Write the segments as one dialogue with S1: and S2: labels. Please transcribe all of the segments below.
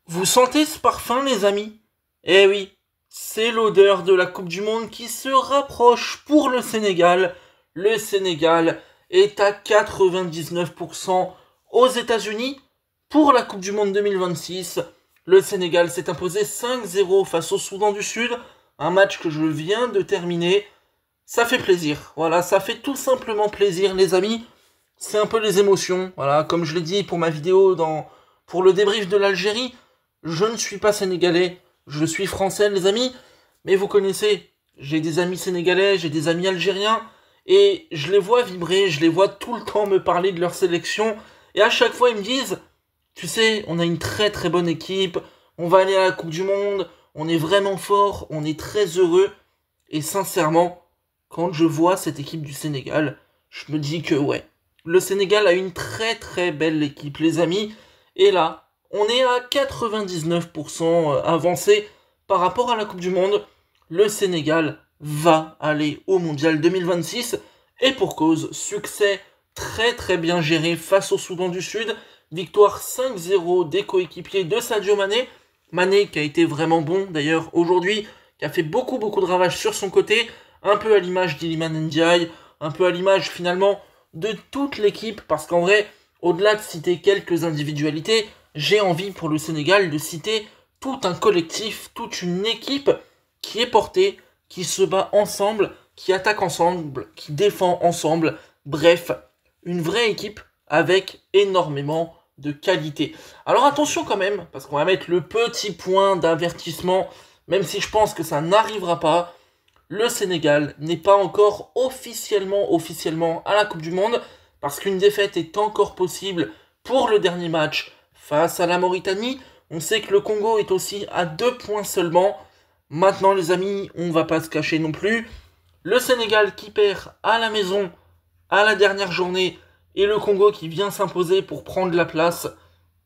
S1: Vous sentez ce parfum, les amis? Eh oui, c'est l'odeur de la Coupe du Monde qui se rapproche pour le Sénégal. Le Sénégal est à 99% aux États-Unis pour la Coupe du Monde 2026. Le Sénégal s'est imposé 5-0 face au Soudan du Sud, un match que je viens de terminer. Ça fait plaisir, voilà, ça fait tout simplement plaisir, les amis. C'est un peu les émotions, voilà, comme je l'ai dit pour ma vidéo pour le débrief de l'Algérie. Je ne suis pas sénégalais, je suis français, les amis, mais vous connaissez, j'ai des amis sénégalais, j'ai des amis algériens, et je les vois vibrer, je les vois tout le temps me parler de leur sélection, et à chaque fois ils me disent, tu sais, on a une très très bonne équipe, on va aller à la Coupe du Monde, on est vraiment fort, on est très heureux, et sincèrement, quand je vois cette équipe du Sénégal, je me dis que ouais, le Sénégal a une très très belle équipe, les amis, et là, on est à 99% avancé par rapport à la Coupe du Monde. Le Sénégal va aller au Mondial 2026 et pour cause, succès très très bien géré face au Soudan du Sud. Victoire 5-0 des coéquipiers de Sadio Mané. Mané qui a été vraiment bon d'ailleurs aujourd'hui, qui a fait beaucoup de ravages sur son côté, un peu à l'image d'Iliman Ndiaye, un peu à l'image finalement de toute l'équipe, parce qu'en vrai, au-delà de citer quelques individualités, j'ai envie pour le Sénégal de citer tout un collectif, toute une équipe qui est portée, qui se bat ensemble, qui attaque ensemble, qui défend ensemble. Bref, une vraie équipe avec énormément de qualité. Alors attention quand même, parce qu'on va mettre le petit point d'avertissement, même si je pense que ça n'arrivera pas. Le Sénégal n'est pas encore officiellement à la Coupe du Monde, parce qu'une défaite est encore possible pour le dernier match face à la Mauritanie. On sait que le Congo est aussi à 2 points seulement. Maintenant les amis, on va pas se cacher non plus. Le Sénégal qui perd à la maison à la dernière journée et le Congo qui vient s'imposer pour prendre la place.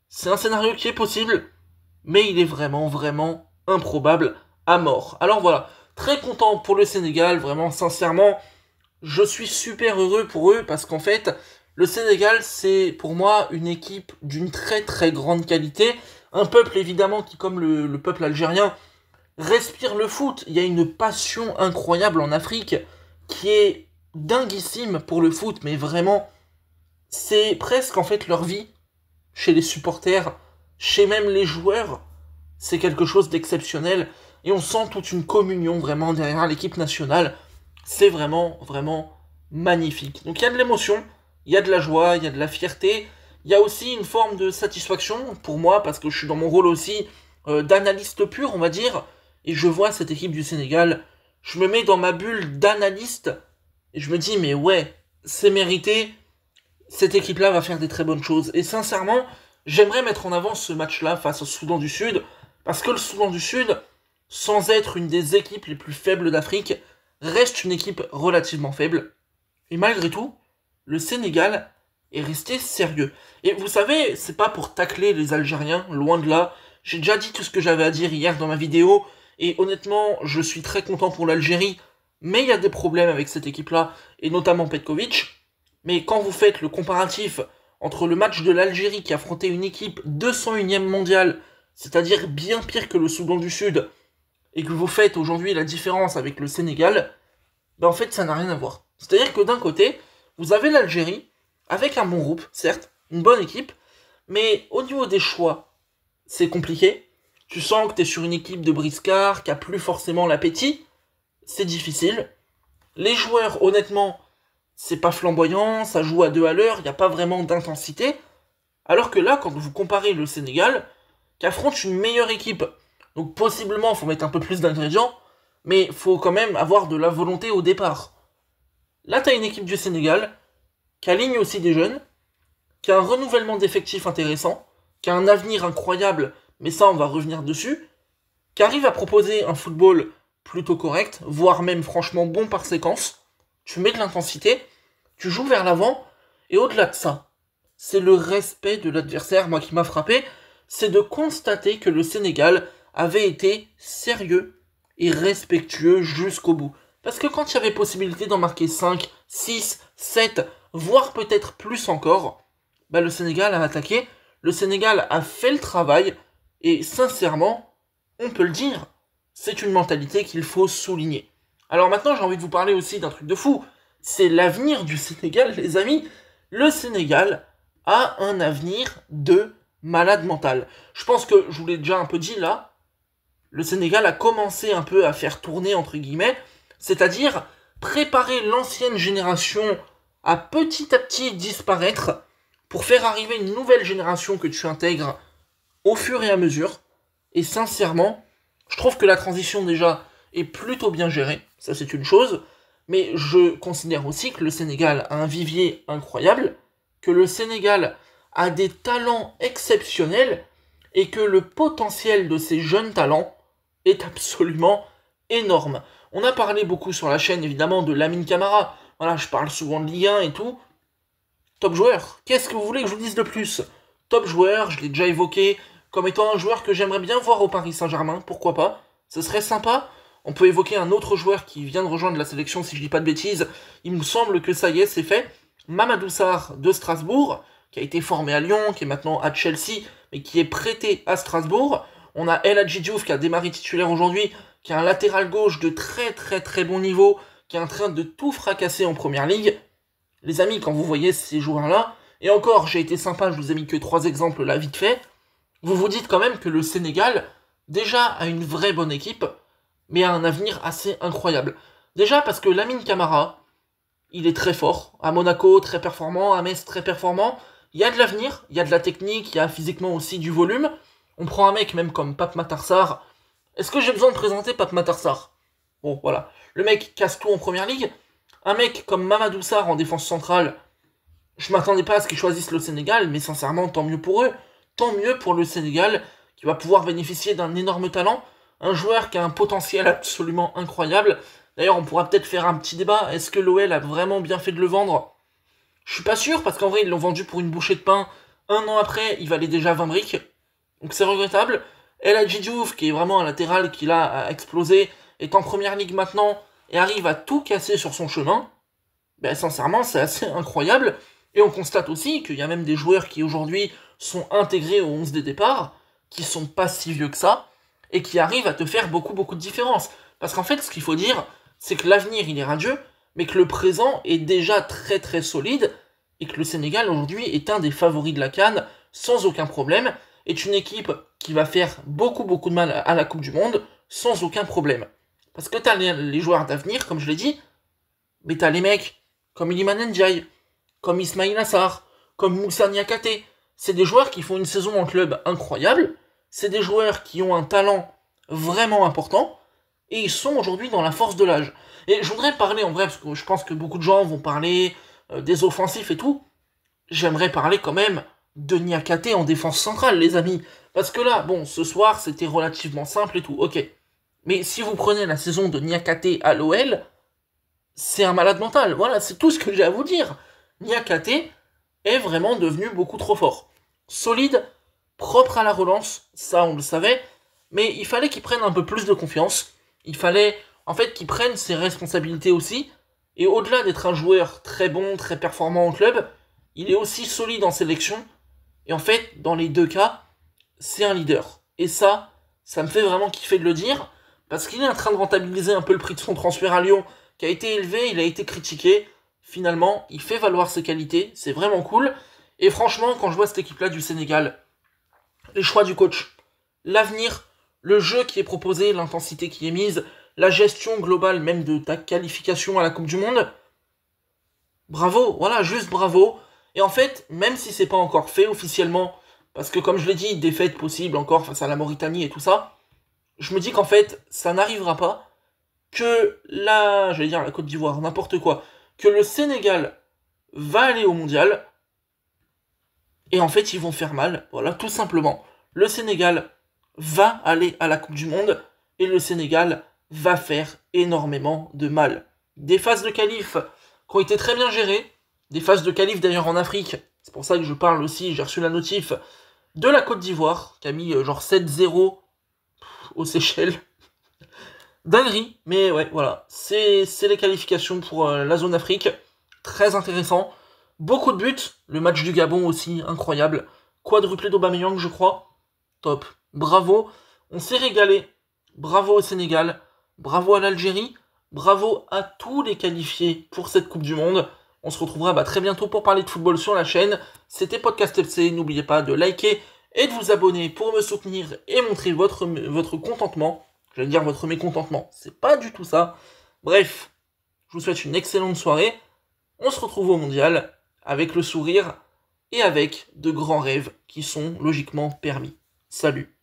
S1: C'est un scénario qui est possible, mais il est vraiment improbable à mort. Alors voilà, très content pour le Sénégal, vraiment sincèrement, je suis super heureux pour eux parce qu'en fait, le Sénégal, c'est pour moi une équipe d'une très grande qualité. Un peuple évidemment qui, comme le peuple algérien, respire le foot. Il y a une passion incroyable en Afrique qui est dinguissime pour le foot, mais vraiment, c'est presque en fait leur vie chez les supporters, chez même les joueurs. C'est quelque chose d'exceptionnel et on sent toute une communion vraiment derrière l'équipe nationale. C'est vraiment magnifique. Donc il y a de l'émotion, il y a de la joie, il y a de la fierté, il y a aussi une forme de satisfaction pour moi parce que je suis dans mon rôle aussi d'analyste pur, on va dire, et je vois cette équipe du Sénégal, je me mets dans ma bulle d'analyste et je me dis mais ouais, c'est mérité, cette équipe-là va faire des très bonnes choses. Et sincèrement, j'aimerais mettre en avant ce match-là face au Soudan du Sud parce que le Soudan du Sud, sans être une des équipes les plus faibles d'Afrique, reste une équipe relativement faible. Et malgré tout, le Sénégal est resté sérieux. Et vous savez, c'est pas pour tacler les Algériens, loin de là. J'ai déjà dit tout ce que j'avais à dire hier dans ma vidéo, et honnêtement, je suis très content pour l'Algérie, mais il y a des problèmes avec cette équipe-là, et notamment Petkovic. Mais quand vous faites le comparatif entre le match de l'Algérie qui affrontait une équipe 201e mondiale, c'est-à-dire bien pire que le Soudan du Sud, et que vous faites aujourd'hui la différence avec le Sénégal, ben en fait ça n'a rien à voir. C'est-à-dire que d'un côté, vous avez l'Algérie, avec un bon groupe, certes, une bonne équipe, mais au niveau des choix, c'est compliqué. Tu sens que tu es sur une équipe de briscards, qui a plus forcément l'appétit, c'est difficile. Les joueurs, honnêtement, c'est pas flamboyant, ça joue à 2 à l'heure, il n'y a pas vraiment d'intensité. Alors que là, quand vous comparez le Sénégal, qui affronte une meilleure équipe, donc possiblement, il faut mettre un peu plus d'ingrédients, mais il faut quand même avoir de la volonté au départ. Là, tu as une équipe du Sénégal qui aligne aussi des jeunes, qui a un renouvellement d'effectifs intéressant, qui a un avenir incroyable, mais ça, on va revenir dessus, qui arrive à proposer un football plutôt correct, voire même franchement bon par séquence. Tu mets de l'intensité, tu joues vers l'avant, et au-delà de ça, c'est le respect de l'adversaire, moi qui m'a frappé, c'est de constater que le Sénégal avait été sérieux et respectueux jusqu'au bout. Parce que quand il y avait possibilité d'en marquer 5, 6, 7, voire peut-être plus encore, bah le Sénégal a attaqué, le Sénégal a fait le travail, Et sincèrement, on peut le dire, c'est une mentalité qu'il faut souligner. Alors maintenant, j'ai envie de vous parler aussi d'un truc de fou. C'est l'avenir du Sénégal, les amis. Le Sénégal a un avenir de malade mental. Je pense que, je vous l'ai déjà un peu dit là, le Sénégal a commencé un peu à faire tourner, entre guillemets, c'est-à-dire préparer l'ancienne génération à petit disparaître pour faire arriver une nouvelle génération que tu intègres au fur et à mesure. Et sincèrement, je trouve que la transition déjà est plutôt bien gérée, ça c'est une chose, mais je considère aussi que le Sénégal a un vivier incroyable, que le Sénégal a des talents exceptionnels, et que le potentiel de ces jeunes talents est absolument énorme. On a parlé beaucoup sur la chaîne évidemment de Lamine Camara, voilà, je parle souvent de Ligue 1 et tout. Top joueur, qu'est-ce que vous voulez que je vous dise de plus? Top joueur, je l'ai déjà évoqué, comme étant un joueur que j'aimerais bien voir au Paris Saint-Germain, pourquoi pas? Ce serait sympa. On peut évoquer un autre joueur qui vient de rejoindre la sélection, si je dis pas de bêtises. Il me semble que ça y est, c'est fait. Mamadou Sarr de Strasbourg, qui a été formé à Lyon, qui est maintenant à Chelsea, mais qui est prêté à Strasbourg. On a El Hadji Diouf qui a démarré titulaire aujourd'hui, qui est un latéral gauche de très bon niveau, qui est en train de tout fracasser en première ligue. Les amis, quand vous voyez ces joueurs-là, et encore, j'ai été sympa, je vous ai mis que 3 exemples là, vite fait, vous vous dites quand même que le Sénégal, déjà, a une vraie bonne équipe, mais a un avenir assez incroyable. Déjà parce que Lamine Camara, il est très fort, à Monaco, très performant, à Metz, très performant, il y a de l'avenir, il y a de la technique, il y a physiquement aussi du volume. On prend un mec même comme Pape Matar Sarr. Est-ce que j'ai besoin de présenter Pape Matar Sarr? Bon, voilà. Le mec casse tout en première ligue. Un mec comme Mamadou Sarr en défense centrale, je m'attendais pas à ce qu'ils choisissent le Sénégal, mais sincèrement, tant mieux pour eux. Tant mieux pour le Sénégal, qui va pouvoir bénéficier d'un énorme talent. Un joueur qui a un potentiel absolument incroyable. D'ailleurs, on pourra peut-être faire un petit débat. Est-ce que l'OL a vraiment bien fait de le vendre? Je suis pas sûr, parce qu'en vrai, ils l'ont vendu pour une bouchée de pain. Un an après, il valait déjà 20 briques. Donc c'est regrettable. El Hadji Diouf, qui est vraiment un latéral qui là a explosé, est en première ligue maintenant, et arrive à tout casser sur son chemin. Ben sincèrement, c'est assez incroyable. Et on constate aussi qu'il y a même des joueurs qui aujourd'hui sont intégrés au 11 des départs, qui sont pas si vieux que ça, et qui arrivent à te faire beaucoup de différences. Parce qu'en fait, ce qu'il faut dire, c'est que l'avenir, il est radieux, mais que le présent est déjà très solide, et que le Sénégal, aujourd'hui, est un des favoris de la CAN, sans aucun problème, est une équipe qui va faire beaucoup de mal à la Coupe du Monde, sans aucun problème. Parce que t'as les joueurs d'avenir, comme je l'ai dit, mais t'as les mecs comme Iliman Ndiaye, comme Ismaïla Assar, comme Moussa Niakhaté. C'est des joueurs qui font une saison en club incroyable, c'est des joueurs qui ont un talent vraiment important, et ils sont aujourd'hui dans la force de l'âge. Et je voudrais parler en vrai, parce que je pense que beaucoup de gens vont parler des offensifs et tout, j'aimerais parler quand même de Niakhaté en défense centrale, les amis. Parce que là, bon, ce soir, c'était relativement simple et tout, ok. Mais si vous prenez la saison de Niakhaté à l'OL, c'est un malade mental. Voilà, c'est tout ce que j'ai à vous dire. Niakhaté est vraiment devenu beaucoup trop fort. Solide, propre à la relance, ça on le savait, mais il fallait qu'il prenne un peu plus de confiance. Il fallait, en fait, qu'il prenne ses responsabilités aussi. Et au-delà d'être un joueur très bon, très performant en club, il est aussi solide en sélection. Et en fait, dans les deux cas, c'est un leader. Et ça me fait vraiment kiffer de le dire, parce qu'il est en train de rentabiliser un peu le prix de son transfert à Lyon, qui a été élevé, il a été critiqué. Finalement, il fait valoir ses qualités, c'est vraiment cool. Et franchement, quand je vois cette équipe-là du Sénégal, les choix du coach, l'avenir, le jeu qui est proposé, l'intensité qui est mise, la gestion globale même de ta qualification à la Coupe du Monde, bravo, voilà, juste bravo. Et en fait, même si c'est pas encore fait officiellement, parce que comme je l'ai dit, défaite possible encore face à la Mauritanie et tout ça, je me dis qu'en fait, ça n'arrivera pas, que j'allais dire la Côte d'Ivoire, n'importe quoi, que le Sénégal va aller au mondial, et en fait, ils vont faire mal, voilà, tout simplement. Le Sénégal va aller à la Coupe du Monde, et le Sénégal va faire énormément de mal. Des phases de qualif qui ont été très bien gérées, des phases de qualif d'ailleurs en Afrique, c'est pour ça que je parle aussi, j'ai reçu la notif de la Côte d'Ivoire, qui a mis genre 7-0 aux Seychelles. Dinguerie, mais ouais, voilà, c'est les qualifications pour la zone Afrique, très intéressant. Beaucoup de buts, le match du Gabon aussi, incroyable. Quadruplé d'Aubameyang, je crois, top. bravo, on s'est régalé. Bravo au Sénégal, bravo à l'Algérie, bravo à tous les qualifiés pour cette Coupe du Monde. On se retrouvera très bientôt pour parler de football sur la chaîne. C'était Podcast FC, n'oubliez pas de liker et de vous abonner pour me soutenir et montrer votre contentement. J'allais dire votre mécontentement, c'est pas du tout ça. Bref, je vous souhaite une excellente soirée. On se retrouve au Mondial avec le sourire et avec de grands rêves qui sont logiquement permis. Salut!